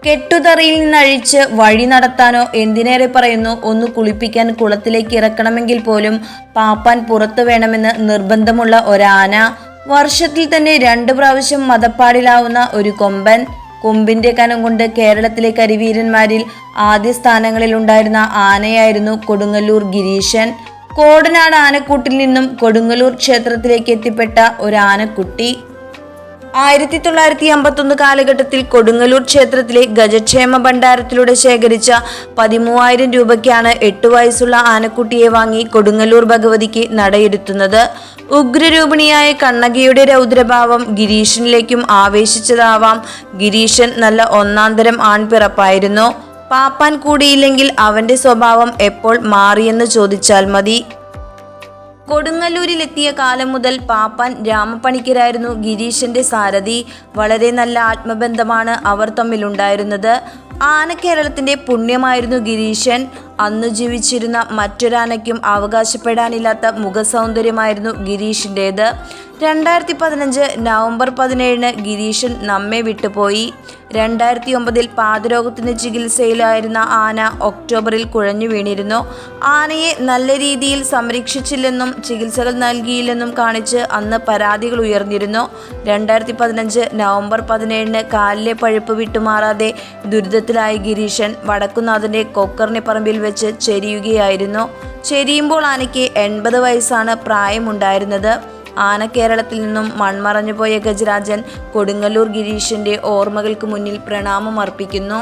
കെട്ടുതറയിൽ നിന്നഴിച്ച് വഴി നടത്താനോ എന്തിനേറെ പറയുന്നു ഒന്ന് കുളിപ്പിക്കാൻ കുളത്തിലേക്ക് ഇറക്കണമെങ്കിൽ പോലും പാപ്പാൻ പുറത്തു വേണമെന്ന് നിർബന്ധമുള്ള ഒരാന. വർഷത്തിൽ തന്നെ 2 പ്രാവശ്യം മദപ്പാടിലാവുന്ന ഒരു കൊമ്പൻ. കൊമ്പിന്റെ കനം കൊണ്ട് കേരളത്തിലെ കരിവീരന്മാരിൽ ആദ്യ സ്ഥാനങ്ങളിൽ ഉണ്ടായിരുന്ന ആനയായിരുന്നു കൊടുങ്ങല്ലൂർ ഗിരീശൻ. കോടനാട് ആനക്കൂട്ടിൽ നിന്നും കൊടുങ്ങല്ലൂർ ക്ഷേത്രത്തിലേക്ക് എത്തിപ്പെട്ട ഒരു ആനക്കുട്ടി. 1951 കാലഘട്ടത്തിൽ കൊടുങ്ങല്ലൂർ ക്ഷേത്രത്തിലെ ഗജക്ഷേമ ഭണ്ഡാരത്തിലൂടെ ശേഖരിച്ച 13,000 രൂപയ്ക്കാണ് 8 വയസ്സുള്ള ആനക്കുട്ടിയെ വാങ്ങി കൊടുങ്ങല്ലൂർ ഭഗവതിക്ക് നടയിരുത്തുന്നത്. ഉഗ്രരൂപിണിയായ കണ്ണകിയുടെ രൗദ്രഭാവം ഗിരീശനിലേക്കും ആവേശിച്ചതാവാം. ഗിരീശൻ നല്ല ഒന്നാന്തരം ആൺപിറപ്പായിരുന്നു. പാപ്പാൻ കൂടിയില്ലെങ്കിൽ അവന്റെ സ്വഭാവം എപ്പോൾ മാറിയെന്ന് ചോദിച്ചാൽ മതി. കൊടുങ്ങല്ലൂരിലെത്തിയ കാലം മുതൽ പാപ്പാൻ രാമപ്പണിക്കരായിരുന്നു ഗിരീശന്റെ സാരഥി. വളരെ നല്ല ആത്മബന്ധമാണ് അവർ തമ്മിലുണ്ടായിരുന്നത്. ആനക്കേരളത്തിന്റെ പുണ്യമായിരുന്നു ഗിരീശൻ. അന്നു ജീവിച്ചിരുന്ന മറ്റൊരാനയ്ക്കും അവകാശപ്പെടാനില്ലാത്ത മുഖസൗന്ദര്യമായിരുന്നു ഗിരീഷിൻ്റേത്. 2015 നവംബർ 17 ഗിരീശൻ നമ്മെ വിട്ടുപോയി. 2009 പാദരോഗത്തിന് ചികിത്സയിലായിരുന്ന ആന ഒക്ടോബറിൽ കുഴഞ്ഞു വീണിരുന്നു. ആനയെ നല്ല രീതിയിൽ സംരക്ഷിച്ചില്ലെന്നും ചികിത്സകൾ നൽകിയില്ലെന്നും കാണിച്ച് അന്ന് പരാതികൾ ഉയർന്നിരുന്നു. 2015 നവംബർ 17 കാലിലെ പഴുപ്പ് വിട്ടുമാറാതെ ദുരിതത്തിലായ ഗിരീശൻ വടക്കുന്നാഥന്റെ കൊക്കർണി പറമ്പിൽ വെച്ച് ചെരിയുകയായിരുന്നു. ചെരിയുമ്പോൾ ആനയ്ക്ക് 80 വയസ്സാണ് പ്രായമുണ്ടായിരുന്നത്. ആനക്കേരളത്തിൽ നിന്നും മൺമറഞ്ഞുപോയ ഗജരാജൻ കൊടുങ്ങല്ലൂർ ഗിരീശന്റെ ഓർമ്മകൾക്ക് മുന്നിൽ പ്രണാമം അർപ്പിക്കുന്നു.